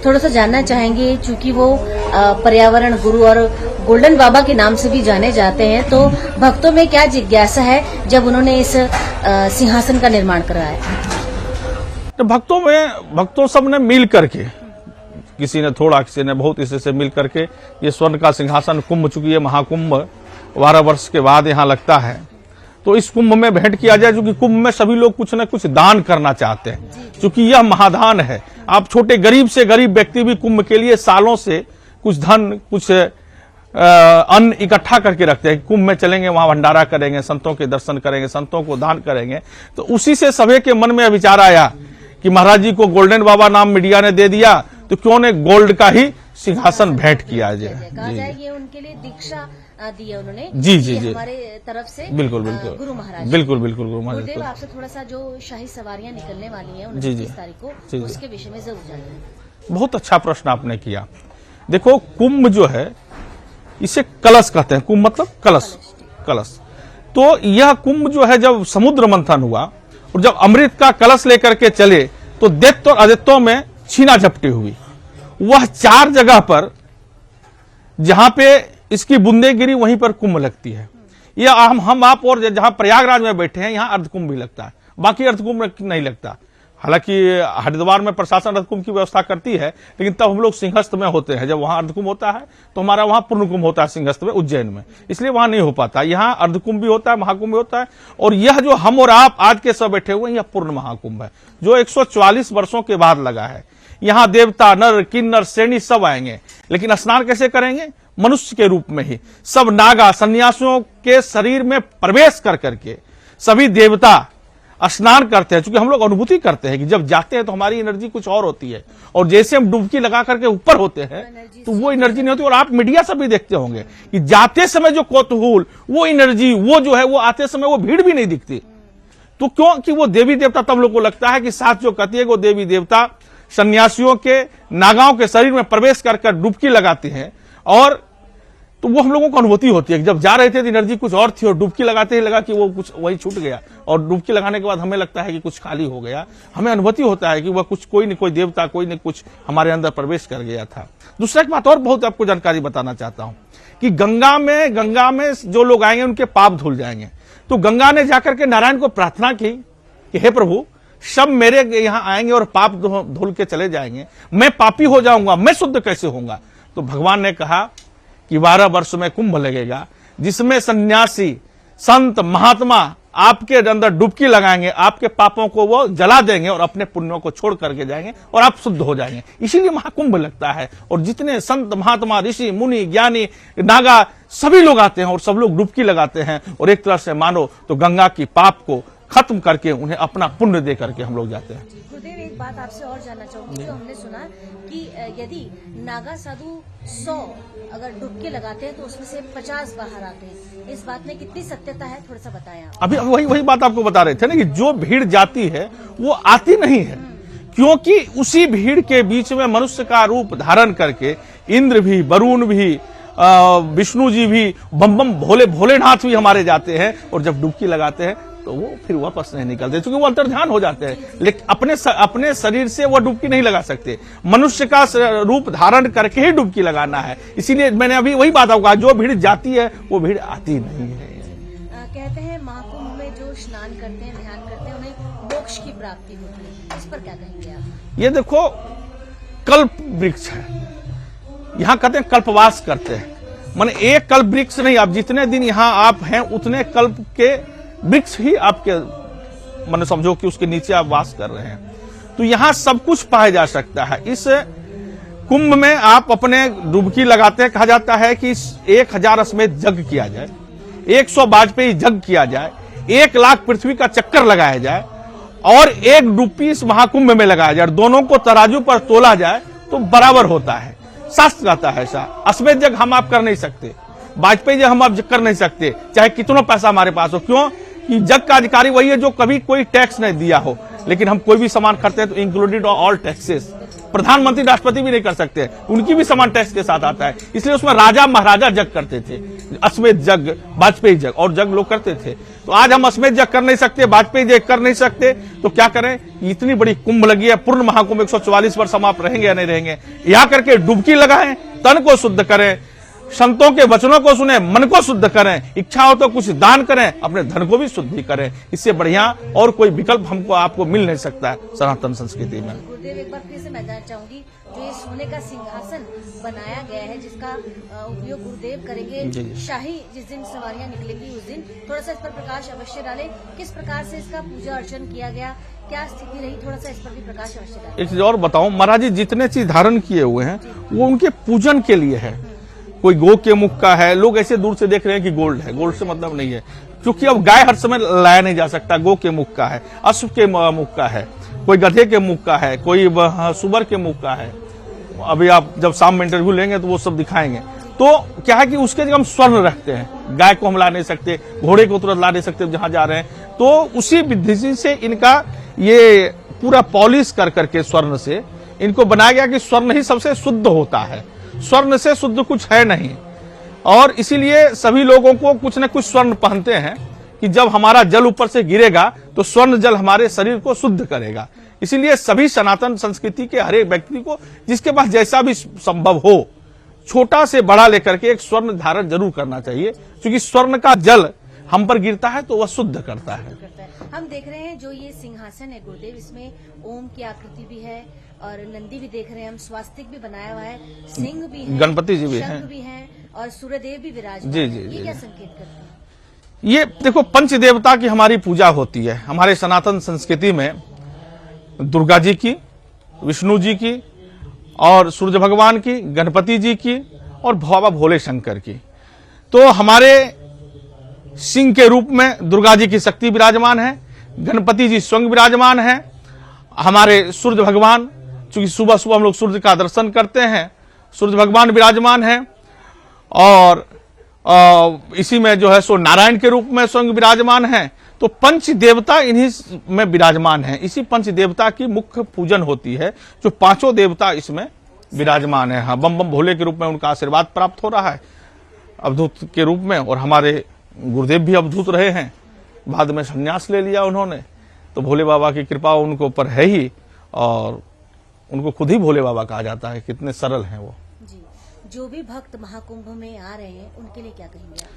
थोड़ा सा जानना चाहेंगे, चूंकि वो पर्यावरण गुरु और गोल्डन बाबा के नाम से भी जाने जाते हैं, तो भक्तों में क्या जिज्ञासा है जब उन्होंने इस सिंहासन का निर्माण कराया? तो भक्तों सब ने मिल करके, किसी ने थोड़ा, किसी ने बहुत, इसी से मिल करके ये स्वर्ण का सिंहासन कुंभ, चूंकि ये महाकुंभ 12 वर्ष के बाद यहाँ लगता है, तो इस कुंभ में भेंट किया जाए, क्योंकि कुंभ में सभी लोग कुछ न कुछ दान करना चाहते हैं, क्योंकि यह महादान है। आप छोटे गरीब से गरीब व्यक्ति भी कुंभ के लिए सालों से कुछ धन, कुछ अन्न इकट्ठा करके रखते हैं। कुंभ में चलेंगे, वहां भंडारा करेंगे, संतों के दर्शन करेंगे, संतों को दान करेंगे। तो उसी से सभी के मन में विचार आया कि महाराज जी को गोल्डन बाबा नाम मीडिया ने दे दिया, तो क्यों ने गोल्ड का ही सिंहासन भेंट किया जाए। कहा जाए ये उनके लिए दीक्षा दी है उन्होंने। जी जी जी, हमारे तरफ से बिल्कुल गुरु महाराज, बिल्कुल गुरु महाराज। गुरुदेव, आपसे थोड़ा सा जो शाही सवारियां निकलने वाली हैं 29 तारीख को, उसके विषय में जरूर जानिए। बहुत अच्छा प्रश्न आपने किया। देखो, कुंभ जो है इसे कलश कहते हैं। कुंभ मतलब कलश। तो यह कुंभ जो है, जब समुद्र मंथन हुआ और जब अमृत का कलश लेकर के चले, तो दैत्य और अदैत्यों में छीना झपटी हुई। वह 4 जगह पर जहां पे इसकी बूंदे गिरी, वहीं पर कुंभ लगती है। यह हम आप और जहां प्रयागराज में बैठे हैं, यहां अर्धकुंभ भी लगता है, बाकी अर्धकुंभ नहीं लगता। हालांकि हरिद्वार में प्रशासन अर्धकुंभ की व्यवस्था करती है, लेकिन तब हम लोग सिंहस्थ में होते हैं। जब वहां अर्धकुंभ होता है तो हमारा वहां पूर्ण कुंभ होता है सिंहस्थ में, उज्जैन में, इसलिए वहां नहीं हो पाता। यहाँ अर्धकुंभ भी होता है, महाकुंभ भी होता है। और यह जो हम और आप आज के सब बैठे हुए हैं, यह पूर्ण महाकुंभ है, जो 144 वर्षों के बाद लगा है। यहाँ देवता, नर, किन्नर, श्रेणी सब आएंगे, लेकिन स्नान कैसे करेंगे? मनुष्य के रूप में ही। सब नागा सन्यासियों के शरीर में प्रवेश कर करके सभी देवता स्नान करते हैं। क्योंकि हम लोग अनुभूति करते हैं कि जब जाते हैं तो हमारी एनर्जी कुछ और होती है, और जैसे हम डुबकी लगा करके ऊपर होते हैं तो वो एनर्जी नहीं होती। और आप मीडिया से भी देखते होंगे कि जाते समय जो कौतूहल, वो एनर्जी, वो जो है, वो आते समय वो भीड़ भी नहीं दिखती। तो क्यों? कि वो देवी देवता, तब लोग को लगता है कि साथ जो कहती है वो देवी देवता सन्यासियों के, नागाओं के शरीर में प्रवेश कर डुबकी लगाती हैं। और तो वो हम लोगों को अनुभूति होती है कि जब जा रहे थे तो एनर्जी कुछ और थी, और डुबकी लगाते ही लगा कि वो कुछ वही छूट गया, और डुबकी लगाने के बाद हमें लगता है कि कुछ खाली हो गया। हमें अनुभूति होता है कि वह कुछ, कोई न कोई देवता, कोई न कुछ हमारे अंदर प्रवेश कर गया था। दूसरा एक बात और बहुत आपको जानकारी बताना चाहता हूं कि गंगा में जो लोग आएंगे उनके पाप धुल जाएंगे। तो गंगा ने जाकर के नारायण को प्रार्थना की कि हे प्रभु, सब मेरे यहाँ आएंगे और पाप धुल के चले जाएंगे, मैं पापी हो जाऊंगा, मैं शुद्ध कैसे होऊंगा? तो भगवान ने कहा कि 12 वर्ष में कुंभ लगेगा, जिसमें सन्यासी, संत, महात्मा आपके अंदर डुबकी लगाएंगे, आपके पापों को वो जला देंगे और अपने पुण्यों को छोड़ करके जाएंगे और आप शुद्ध हो जाएंगे। इसीलिए महाकुंभ लगता है। और जितने संत, महात्मा, ऋषि, मुनि, ज्ञानी, नागा, सभी लोग आते हैं और सब लोग डुबकी लगाते हैं, और एक तरह से मानो तो गंगा की पाप को खत्म करके उन्हें अपना पुण्य दे करके हम लोग जाते हैं। गुरुदेव, एक बात आपसे और जानना चाहूंगी। तो हमने सुना कि यदि नागा साधु 100 अगर डुबकी लगाते हैं तो उसमें से 50 बाहर आते हैं। इस बात में कितनी सत्यता है, थोड़ा सा बताएं आप। अभी वही बात आपको बता रहे थे ना कि जो भीड़ जाती है वो आती नहीं है, क्योंकि उसी भीड़ के बीच में मनुष्य का रूप धारण करके इंद्र भी, वरुण भी, विष्णु जी भी, बम बम भोलेनाथ भी हमारे जाते हैं। और जब डुबकी लगाते हैं तो वो फिर वापस नहीं निकलते, क्योंकि वो अंतर्ध्यान हो जाते हैं। लेकिन अपने शरीर से वो डुबकी नहीं लगा सकते, मनुष्य का रूप धारण करके ही डुबकी लगाना है। इसीलिए मैंने अभी वही बात आपको कहा, जो भीड़ जाती है वो भीड़ आती नहीं है। कहते हैं महाकुंभ में जो स्नान करते हैं, ध्यान करते हैं, उन्हें मोक्ष की प्राप्ति होती है। इस पर क्या कहेंगे आप? ये देखो, कल्प वृक्ष है, यहाँ कहते हैं कल्पवास करते हैं। माने एक कल्प वृक्ष नहीं, आप जितने दिन यहाँ आप हैं उतने कल्प के वृक्ष ही आपके, माने समझो कि उसके नीचे आप वास कर रहे हैं। तो यहाँ सब कुछ पाया जा सकता है। इस कुंभ में आप अपने डुबकी लगाते हैं। कहा जाता है कि 1000 अश्वमेध यज्ञ किया जाए, 100 वाजपेयी यज्ञ किया जाए, 1 लाख पृथ्वी का चक्कर लगाया जाए, और 1 डुबकी इस महाकुंभ में लगाया जाए, दोनों को तराजू पर तोला जाए तो बराबर होता है। शास्त्र कहता है ऐसा। अश्वमेध यज्ञ हम आप कर नहीं सकते, वाजपेयी यज्ञ हम आप कर नहीं सकते, चाहे कितना पैसा हमारे पास हो। क्यों? कि जग का अधिकारी वही है जो कभी कोई टैक्स नहीं दिया हो। लेकिन हम कोई भी सामान खरीदते हैं तो इंक्लूडेड ऑल टैक्सेस। प्रधानमंत्री राष्ट्रपति भी नहीं कर सकते, उनकी भी सामान टैक्स के साथ आता है। इसलिए उसमें राजा महाराजा जग करते थे, अश्वमेध जग, वाजपेयी जग और जग लोग करते थे। तो आज हम अश्वमेध जग कर नहीं सकते, वाजपेयी जग कर नहीं सकते, तो क्या करें? इतनी बड़ी कुंभ लगी है, पूर्ण महाकुंभ 144 वर्ष हम आप रहेंगे या नहीं रहेंगे? यहाँ करके डुबकी लगाएं, तन को शुद्ध करें, संतों के वचनों को सुने, मन को शुद्ध करें, इच्छा हो तो कुछ दान करें, अपने धन को भी शुद्धि करें। इससे बढ़िया और कोई विकल्प हमको आपको मिल नहीं सकता है सनातन संस्कृति में। गुरुदेव, एक बार फिर से मैं जानना चाहूंगी, जो ये सोने का सिंहासन बनाया गया है जिसका उपयोग गुरुदेव करेंगे, शाही जिस दिन सवारियां निकलेंगी उस दिन, थोड़ा सा इस पर प्रकाश अवश्य डालें। किस प्रकार से इसका पूजा अर्चन किया गया, क्या स्थिति रही, थोड़ा सा इस पर भी प्रकाश अवश्य डालें। एक चीज और बताऊं, महाराज जी जितने चीज धारण किए हुए हैं वो उनके पूजन के लिए है। कोई गो के मुख का है, लोग ऐसे दूर से देख रहे हैं कि गोल्ड है, गोल्ड से मतलब नहीं है, क्योंकि अब गाय हर समय लाया नहीं जा सकता। गो के मुख का है, अश्व के मुख का है, कोई गधे के मुख का है, कोई सुअर के मुख का है। अभी आप जब शाम में इंटरव्यू लेंगे तो वो सब दिखाएंगे। तो क्या है कि उसके जगह हम स्वर्ण रखते हैं, गाय को हम ला नहीं सकते, घोड़े को तुरंत ला नहीं सकते जहां जा रहे हैं। तो उसी विधि से इनका ये पूरा पॉलिश कर करके स्वर्ण से इनको बनाया गया कि स्वर्ण ही सबसे शुद्ध होता है, स्वर्ण से शुद्ध कुछ है नहीं। और इसीलिए सभी लोगों को कुछ न कुछ स्वर्ण पहनते हैं कि जब हमारा जल ऊपर से गिरेगा तो स्वर्ण जल हमारे शरीर को शुद्ध करेगा। इसीलिए सभी सनातन संस्कृति के हर एक व्यक्ति को जिसके पास जैसा भी संभव हो, छोटा से बड़ा लेकर के एक स्वर्ण धारण जरूर करना चाहिए, क्योंकि स्वर्ण का जल हम पर गिरता है तो वह शुद्ध करता है। हम देख रहे हैं जो ये सिंहासन है गुरुदेव, इसमें ओम की आकृति भी है और नंदी भी देख रहे हैं हम, स्वास्तिक भी बनाया हुआ है, सिंह भी है, गणपति जी भी शंख हैं, भी हैं और सूर्यदेव भी विराजमान जी, है। जी, ये जी, क्या संकेत करते हैं? ये देखो, पंच देवता की हमारी पूजा होती है हमारे सनातन संस्कृति में, दुर्गा जी की, विष्णु जी की और सूर्य भगवान की, गणपति जी की और बाबा भोले शंकर की। तो हमारे सिंह के रूप में दुर्गा जी की शक्ति विराजमान है, गणपति जी स्वयं विराजमान है, हमारे सूर्य भगवान, चूंकि सुबह सुबह हम लोग सूर्य का दर्शन करते हैं, सूर्य भगवान विराजमान है। और इसी में जो है सो नारायण के रूप में स्वयं विराजमान है। तो पंच देवता इन्हीं में विराजमान है, इसी पंच देवता की मुख्य पूजन होती है, जो पांचों देवता इसमें विराजमान है। हाँ, बम बम भोले के रूप में उनका आशीर्वाद प्राप्त हो रहा है अवधूत के रूप में, और हमारे गुरुदेव भी अवधूत रहे हैं, बाद में संन्यास ले लिया उन्होंने। तो भोले बाबा की कृपा उनके ऊपर है ही, और उनको खुद ही भोले बाबा कहा जाता है, कितने सरल हैं वो। जी, जो भी भक्त महाकुंभ में आ रहे हैं उनके लिए क्या कहेंगे आप?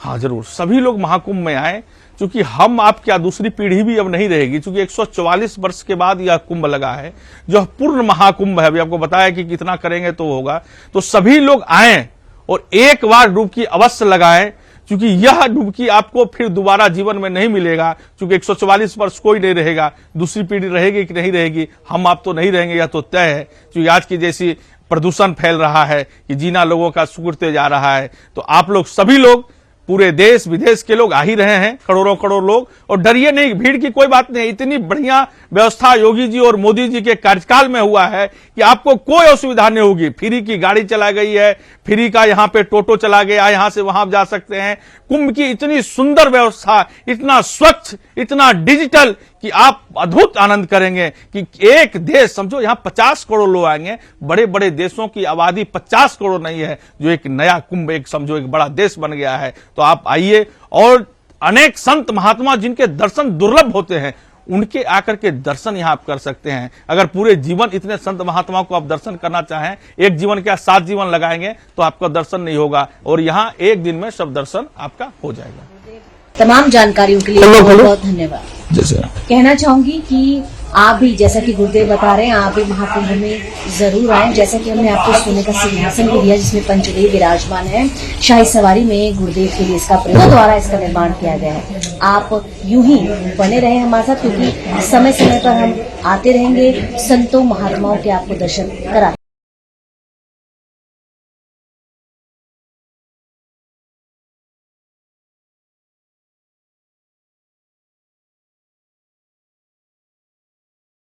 हाँ जरूर, सभी लोग महाकुंभ में आए, क्योंकि हम आप क्या दूसरी पीढ़ी भी अब नहीं रहेगी, क्योंकि 144 वर्ष के बाद यह कुंभ लगा है जो पूर्ण महाकुंभ है। अभी आपको बताया कि कितना करेंगे तो होगा। तो सभी लोग आए और एक बार डुबकी अवश्य लगाएं, क्योंकि यह डुबकी आपको फिर दोबारा जीवन में नहीं मिलेगा, क्योंकि 144 वर्ष कोई नहीं रहेगा, दूसरी पीढ़ी रहेगी कि नहीं रहेगी, हम आप तो नहीं रहेंगे, यह तो तय है। क्योंकि आज की जैसी प्रदूषण फैल रहा है कि जीना लोगों का सिकुड़ते जा रहा है, तो आप लोग सभी लोग, पूरे देश विदेश के लोग आ ही रहे हैं, करोड़ों करोड़ लोग, और डरिए नहीं, भीड़ की कोई बात नहीं। इतनी बढ़िया व्यवस्था योगी जी और मोदी जी के कार्यकाल में हुआ है कि आपको कोई असुविधा नहीं होगी। फ्री की गाड़ी चला गई है, फ्री का यहाँ पे टोटो चला गया, यहाँ से वहां जा सकते हैं। कुंभ की इतनी सुंदर व्यवस्था, इतना स्वच्छ, इतना डिजिटल कि आप अद्भुत आनंद करेंगे कि एक देश, समझो यहाँ 50 करोड़ लोग आएंगे, बड़े बड़े देशों की आबादी 50 करोड़ नहीं है, जो एक नया कुंभ, एक समझो एक बड़ा देश बन गया है। तो आप आइए, और अनेक संत महात्मा जिनके दर्शन दुर्लभ होते हैं, उनके आकर के दर्शन यहाँ आप कर सकते हैं। अगर पूरे जीवन इतने संत महात्माओं को आप दर्शन करना चाहें, एक जीवन क्या 7 जीवन लगाएंगे तो आपका दर्शन नहीं होगा, और यहाँ एक दिन में सब दर्शन आपका हो जाएगा। तमाम जानकारियों के लिए बहुत बहुत धन्यवाद। जैसे कहना चाहूंगी कि आप भी, जैसा कि गुरुदेव बता रहे हैं, आप भी महाकुंभ में जरूर आए। जैसा कि हमने आपको सोने का सिंहासन भी दिया जिसमें पंचदेव विराजमान है, शाही सवारी में गुरुदेव के लिए इसका प्रयोग द्वारा इसका निर्माण किया गया है। आप यूं ही बने रहे हमारे साथ, क्योंकि समय समय पर हम आते रहेंगे, संतों महात्माओं के आपको दर्शन करा